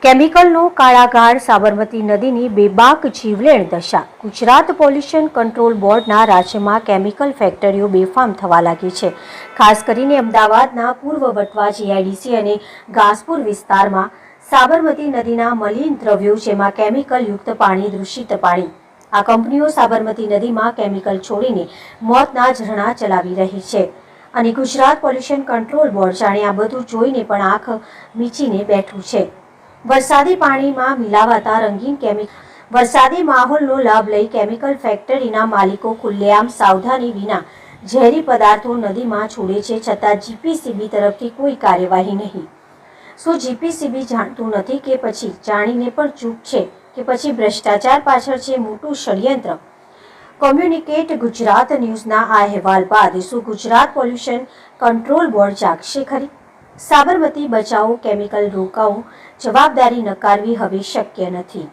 કેમિકલનો કાળાગાર, સાબરમતી નદીની બેબાક જીવલેણ દશા. ગુજરાત પોલ્યુશન કંટ્રોલ બોર્ડના રાજ્યમાં કેમિકલ ફેક્ટરીઓ બેફામ થવા લાગી છે. ખાસ કરીને અમદાવાદના પૂર્વ વટવા જીઆઈડીસી અને ઘાસપુર વિસ્તારમાં સાબરમતી નદીના મલિન દ્રવ્યો, જેમાં કેમિકલ યુક્ત પાણી, દૂષિત પાણી. આ કંપનીઓ સાબરમતી નદીમાં કેમિકલ છોડીને મોતના ઝરણા ચલાવી રહી છે અને ગુજરાત પોલ્યુશન કંટ્રોલ બોર્ડ જાણે આ બધું જોઈને પણ આંખ મીચીને બેઠું છે. વરસાદી પાણીમાં મિલાવાતા વરસાદી માહોલનો લાભ લઈ કેમિકલ ફેક્ટરીના માલિકો ખુલ્લેઆમ સાવધાની વિના ઝેરી પદાર્થો નદીમાં છોડે છે, છતાં જીપીસીબી તરફથી કોઈ કાર્યવાહી નહીં. શું જીપીસીબી જાણતું નથી કે પછી જાણીને પણ ચૂપ છે કે પછી ભ્રષ્ટાચાર પાછળ છે મોટું ષડયંત્ર? કોમ્યુનિકેટ ગુજરાત ન્યૂઝના આ અહેવાલ બાદ શું ગુજરાત પોલ્યુશન કંટ્રોલ બોર્ડ જાગશે ખરી? સાબરમતી બચાવો, કેમિકલ રોકાવો, જવાબદારી નકારવી હવે શક્ય નથી.